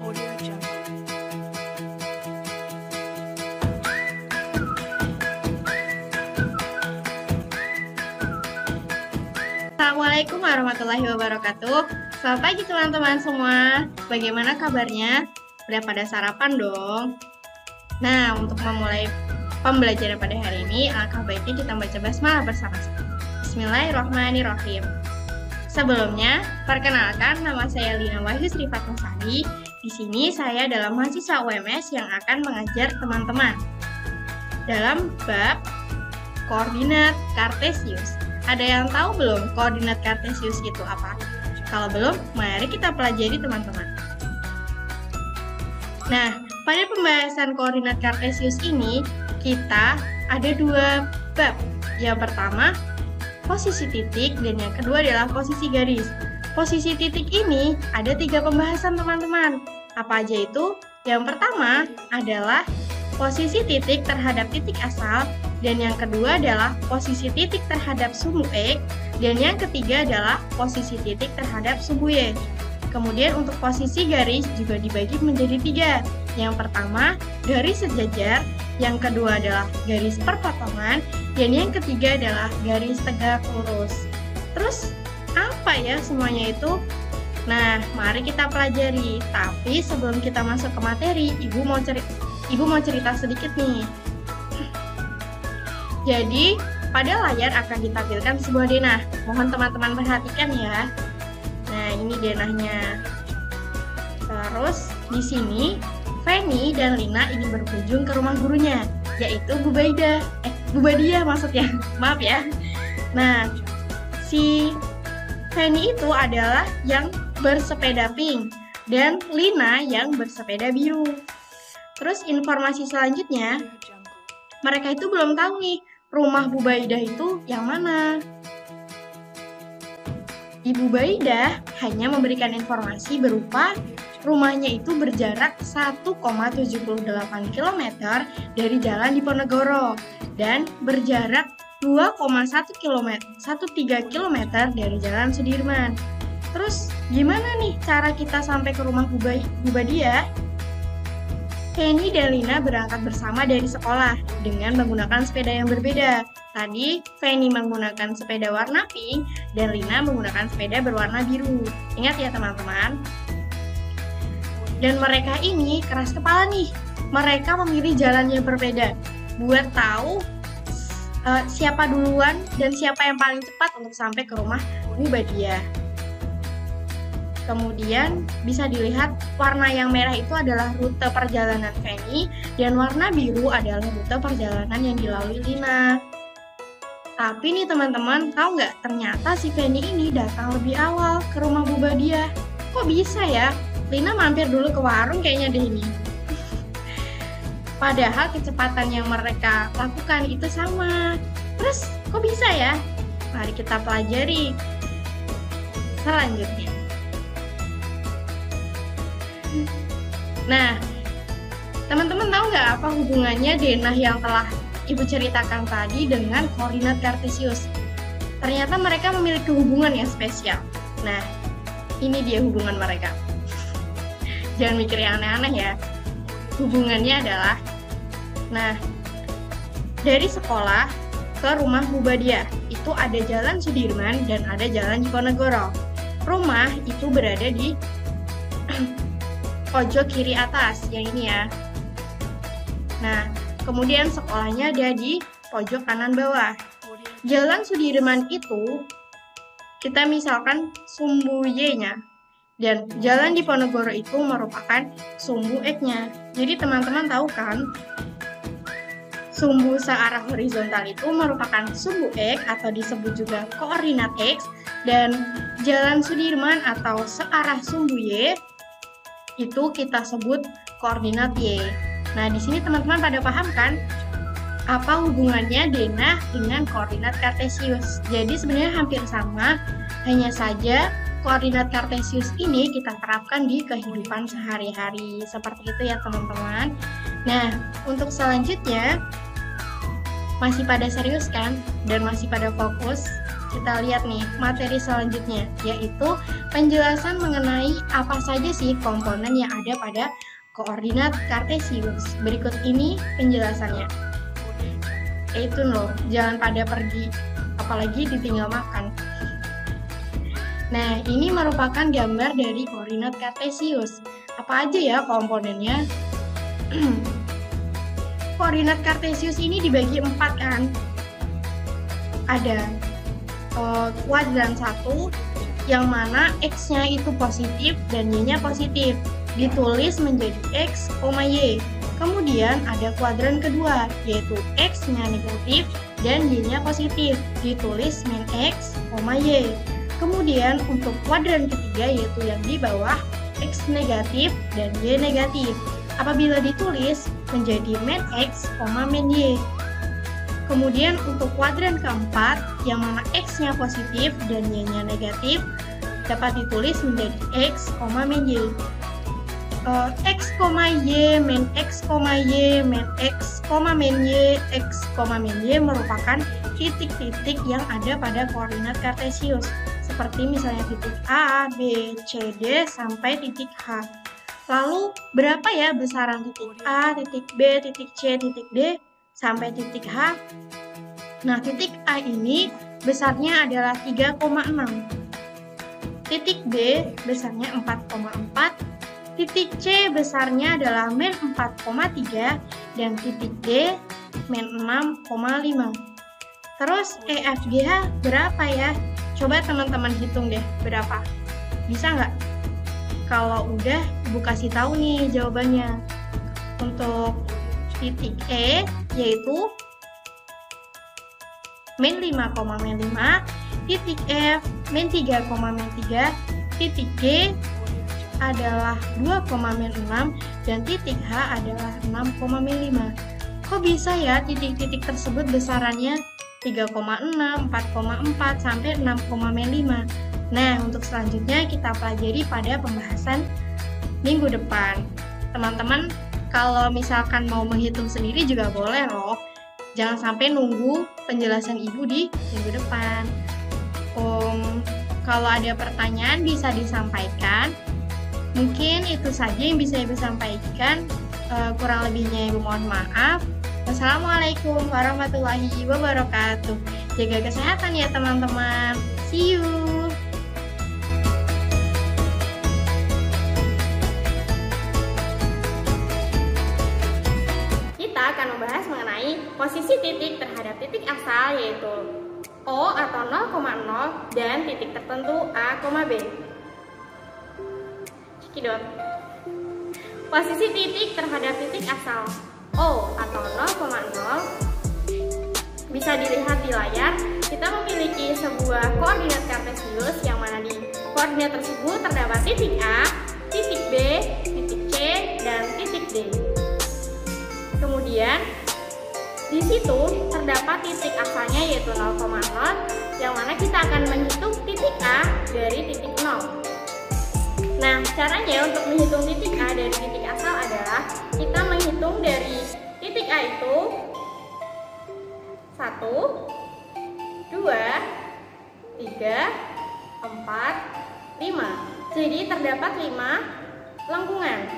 Audio Jungle. Assalamualaikum warahmatullahi wabarakatuh. Selamat pagi teman-teman semua. Bagaimana kabarnya? Udah pada sarapan dong? Nah, untuk memulai pembelajaran pada hari ini, alangkah baiknya kita baca basmalah bersama-sama. Bismillahirrahmanirrahim. Sebelumnya, perkenalkan nama saya Lina Wahyu Sri Fatmasari. Di sini saya adalah mahasiswa UMS yang akan mengajar teman-teman dalam bab koordinat kartesius. Ada yang tahu belum koordinat kartesius itu apa? Kalau belum, mari kita pelajari teman-teman. Nah, pada pembahasan koordinat kartesius ini, kita ada dua bab. Yang pertama, posisi titik, dan yang kedua adalah posisi garis. Posisi titik ini ada 3 pembahasan teman-teman. Apa aja itu? Yang pertama adalah posisi titik terhadap titik asal, dan yang kedua adalah posisi titik terhadap sumbu X, dan yang ketiga adalah posisi titik terhadap sumbu Y. Kemudian untuk posisi garis juga dibagi menjadi 3. Yang pertama, garis sejajar, yang kedua adalah garis perpotongan, dan yang ketiga adalah garis tegak lurus. Terus, apa ya semuanya itu? Nah, mari kita pelajari. Tapi sebelum kita masuk ke materi, Ibu mau cerita sedikit nih. Jadi, pada layar akan ditampilkan sebuah denah. Mohon teman-teman perhatikan ya. Nah, ini denahnya. Terus, di sini, Feni dan Lina ingin berkunjung ke rumah gurunya, yaitu Bu Badia maksudnya. Maaf ya. Nah, si Feni itu adalah yang bersepeda pink, dan Lina yang bersepeda biru. Terus, informasi selanjutnya, mereka itu belum tahu nih, rumah Bu Baidah itu yang mana. Ibu Baidah hanya memberikan informasi berupa rumahnya itu berjarak 1,78 km dari Jalan Diponegoro dan berjarak 2,13 km dari Jalan Sudirman. Terus gimana nih cara kita sampai ke rumah Bu Badia? Feni dan Lina berangkat bersama dari sekolah dengan menggunakan sepeda yang berbeda. Tadi Feni menggunakan sepeda warna pink dan Lina menggunakan sepeda berwarna biru. Ingat ya teman-teman. Dan mereka ini keras kepala nih. Mereka memilih jalan yang berbeda buat tahu siapa duluan dan siapa yang paling cepat untuk sampai ke rumah Bu Badia. Kemudian bisa dilihat warna yang merah itu adalah rute perjalanan Feni dan warna biru adalah rute perjalanan yang dilalui Lina. Tapi nih teman-teman, tahu nggak ternyata si Feni ini datang lebih awal ke rumah Bu Badia. Kok bisa ya? Lina mampir dulu ke warung kayaknya deh ini. Padahal kecepatan yang mereka lakukan itu sama. Terus kok bisa ya? Mari kita pelajari. Selanjutnya. Nah, teman-teman tahu nggak apa hubungannya denah yang telah Ibu ceritakan tadi dengan koordinat kartesius? Ternyata mereka memiliki hubungan yang spesial. Nah, ini dia hubungan mereka. Jangan mikir yang aneh-aneh ya. Hubungannya adalah, nah, dari sekolah ke rumah Bu Badia, itu ada Jalan Sudirman dan ada Jalan Diponegoro. Rumah itu berada di pojok kiri atas, yang ini ya. Nah, kemudian sekolahnya ada di pojok kanan bawah. Jalan Sudirman itu, kita misalkan sumbu Y-nya. Dan Jalan Diponegoro itu merupakan sumbu X-nya. Jadi teman-teman tahu kan, sumbu searah horizontal itu merupakan sumbu X atau disebut juga koordinat X. Dan Jalan Sudirman atau searah sumbu Y itu kita sebut koordinat Y. Nah, di sini teman-teman pada paham kan apa hubungannya denah dengan koordinat kartesius? Jadi sebenarnya hampir sama, hanya saja koordinat kartesius ini kita terapkan di kehidupan sehari-hari. Seperti itu ya teman-teman. Nah, untuk selanjutnya masih pada serius kan? Dan masih pada fokus? kita lihat nih materi selanjutnya, yaitu penjelasan mengenai apa saja sih komponen yang ada pada koordinat kartesius. Berikut ini penjelasannya. Itu loh, jangan pada pergi, apalagi ditinggal makan. Nah, ini merupakan gambar dari koordinat kartesius. Apa aja ya komponennya? Koordinat kartesius ini dibagi 4 kan? Ada kuadran 1, yang mana X-nya itu positif dan Y-nya positif. Ditulis menjadi X, Y. Kemudian ada kuadran kedua, yaitu X-nya negatif dan Y-nya positif. Ditulis min X, Y. Kemudian untuk kuadran ketiga, yaitu yang di bawah, X negatif dan Y negatif. Apabila ditulis menjadi min X, min Y. Kemudian untuk kuadran keempat, yang mana X-nya positif dan Y-nya negatif, dapat ditulis menjadi X, min Y. X, Y, min X, Y, min X, min Y, X, min Y merupakan titik-titik yang ada pada koordinat kartesius. Seperti misalnya titik A, B, C, D, sampai titik H. Lalu, berapa ya besaran titik A, titik B, titik C, titik D, sampai titik H? Nah, titik A ini besarnya adalah 3,6. Titik B besarnya 4,4. Titik C besarnya adalah min 4,3 dan titik D min 6,5. Terus EFGH berapa ya? Coba teman-teman hitung deh berapa. Bisa nggak? Kalau udah, Ibu kasih tahu nih jawabannya. Untuk titik E yaitu min 5,5, titik F min 3,3, titik G adalah 2,6 dan titik H adalah 6,5. Kok bisa ya titik-titik tersebut besarannya 3,6, 4,4 sampai 6,5? Nah, untuk selanjutnya kita pelajari pada pembahasan minggu depan. Teman-teman, kalau misalkan mau menghitung sendiri juga boleh loh. Jangan sampai nunggu penjelasan Ibu di minggu depan. Kalau ada pertanyaan bisa disampaikan. Mungkin itu saja yang bisa Ibu sampaikan. Kurang lebihnya Ibu mohon maaf. Wassalamualaikum warahmatullahi wabarakatuh. Jaga kesehatan ya teman-teman. See you. Kita akan membahas mengenai posisi titik terhadap titik asal, yaitu O atau 0,0 dan titik tertentu A, B. Cekidot. Posisi titik terhadap titik asal O atau 0,0 bisa dilihat di layar. Kita memiliki sebuah koordinat kartesius yang mana di koordinat tersebut terdapat titik A, titik B, titik C, dan titik D. Kemudian di situ terdapat titik asalnya yaitu 0,0 yang mana kita akan menghitung titik A dari titik 0. Nah, caranya untuk menghitung titik A dari titik asal adalah kita menghitung dari titik A itu 1, 2, 3, 4, 5. Jadi terdapat 5 lengkungan,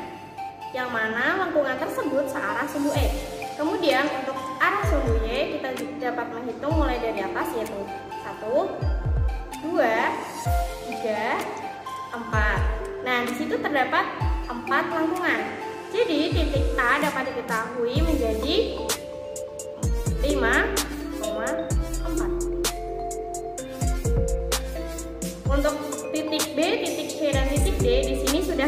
yang mana lengkungan tersebut searah sumbu X. Kemudian untuk arah sumbu Y kita dapat menghitung mulai dari atas, yaitu 1, 2, 3, 4. Nah, di situ terdapat 4 lengkungan. Jadi titik A dapat diketahui menjadi 5,4. Untuk titik B, titik C, dan titik D di sini sudah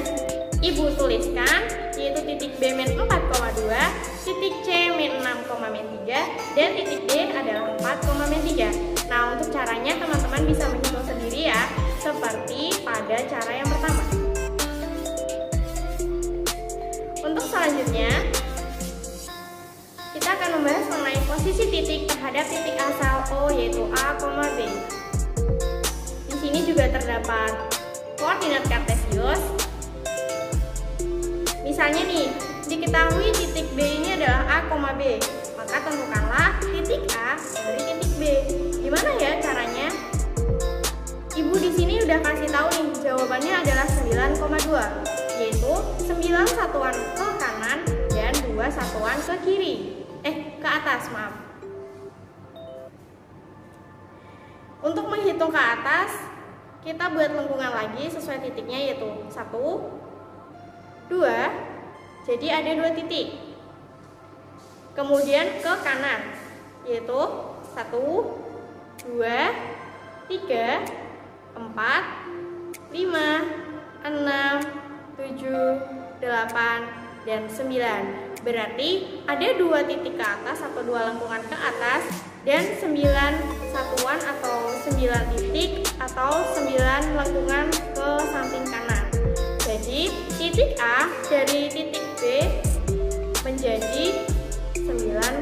Ibu tuliskan, yaitu titik B min 4,2, titik C min 6,3, dan titik D adalah 4,3. Nah, untuk caranya teman-teman bisa menghitung sendiri ya, seperti pada cara yang pertama. Untuk selanjutnya, kita akan membahas mengenai posisi titik terhadap titik asal O, yaitu A, B. Di sini juga terdapat koordinat kartesius. Misalnya nih, diketahui titik B ini adalah A, B, maka tentukanlah titik A dari titik B. Gimana ya caranya? Ibu di sini udah kasih tahu nih, jawabannya adalah 9,2, yaitu 9 satuan ke kanan dan 2 satuan ke kiri. Ke atas, maaf. Untuk menghitung ke atas, kita buat lengkungan lagi sesuai titiknya, yaitu 1, 2, jadi ada 2 titik. Kemudian ke kanan, yaitu 1, 2, 3, 4, 5, 6, 7, 8, dan 9. Berarti ada 2 titik ke atas atau 2 lengkungan ke atas dan 9 satuan atau 9 titik atau 9 lengkungan ke samping kanan. Jadi titik A dari titik B menjadi 9,2.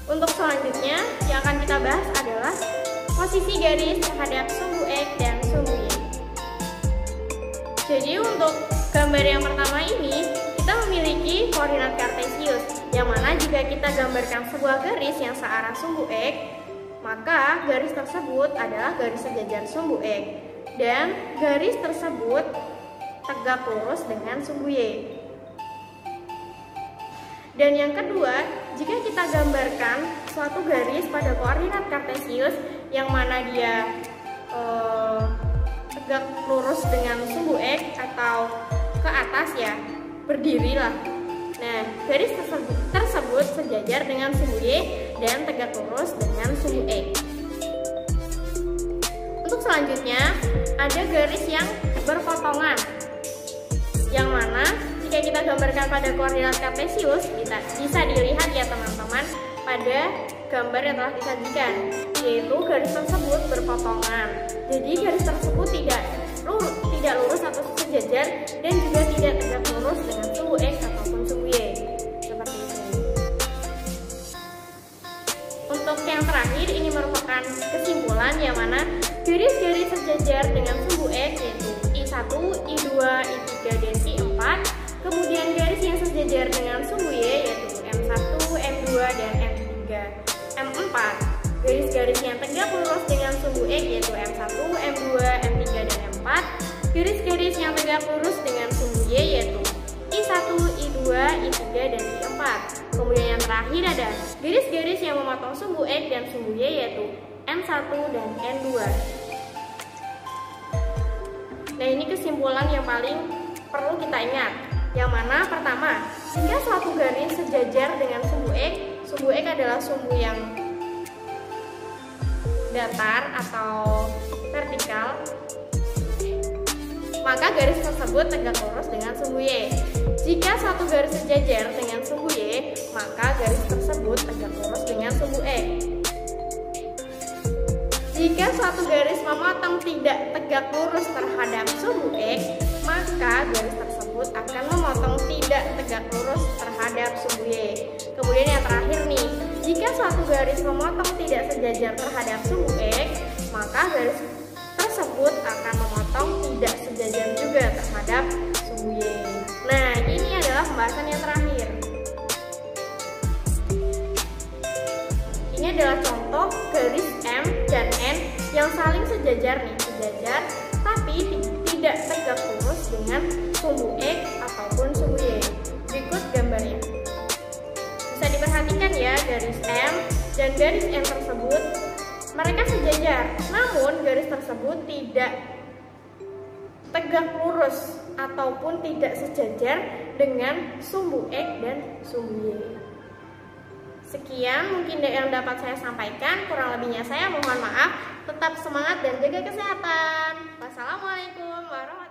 Untuk selanjutnya yang akan kita bahas adalah posisi garis terhadap sumbu X dan sumbu Y. Jadi untuk gambar yang pertama ini kita memiliki koordinat kartesius, yang mana jika kita gambarkan sebuah garis yang searah sumbu X, maka garis tersebut adalah garis sejajar sumbu X dan garis tersebut tegak lurus dengan sumbu Y. Dan yang kedua, jika kita gambarkan suatu garis pada koordinat kartesius yang mana dia tegak lurus dengan sumbu X atau ke atas ya, berdiri lah. Nah, garis tersebut sejajar dengan sumbu Y dan tegak lurus dengan sumbu X. Untuk selanjutnya, ada garis yang berpotongan, yang mana jika kita gambarkan pada koordinat kartesius, bisa dilihat ya teman-teman pada gambar yang telah disajikan, yaitu garis tersebut berpotongan. Jadi garis tersebut tidak lurus atau sejajar dan juga tidak tegak lurus dengan sumbu X ataupun sumbu Y. Seperti itu. Untuk yang terakhir, ini merupakan kesimpulan yang mana garis-garis sejajar dengan sumbu X yaitu I1, I2, I3, dan I4. Kemudian garis yang sejajar dengan sumbu Y yaitu M1, M2, dan M3. M4, garis-garis yang tegak lurus dengan sumbu X yaitu M1, M2, M3, dan M4. Garis-garis yang tegak lurus dengan sumbu Y yaitu I1, I2, I3, dan I4. Kemudian yang terakhir ada garis-garis yang memotong sumbu X dan sumbu Y yaitu M1 dan N2. Nah, ini kesimpulan yang paling perlu kita ingat. Yang mana pertama, jika suatu garis sejajar dengan sumbu X adalah sumbu yang datar atau vertikal, maka garis tersebut tegak lurus dengan sumbu Y. Jika suatu garis sejajar dengan sumbu Y, maka garis tersebut tegak lurus dengan sumbu X. Jika suatu garis memotong tidak tegak lurus terhadap sumbu X, maka garis tersebut akan memotong tidak tegak lurus terhadap sumbu Y. Kemudian yang terakhir nih, jika suatu garis memotong tidak sejajar terhadap sumbu X, maka garis tersebut akan memotong tidak sejajar juga terhadap sumbu Y. Nah, ini adalah pembahasan yang terakhir. Ini adalah contoh garis M dan N yang saling sejajar tapi tidak tegak lurus dengan sumbu X ataupun sumbu Y. Berikut gambarnya. Bisa diperhatikan ya, garis M dan garis N tersebut mereka sejajar, namun garis tersebut tidak tegak lurus ataupun tidak sejajar dengan sumbu X dan sumbu Y. Sekian mungkin yang dapat saya sampaikan, kurang lebihnya saya mohon maaf. Tetap semangat dan jaga kesehatan. Wassalamualaikum warahmatullahi wabarakatuh.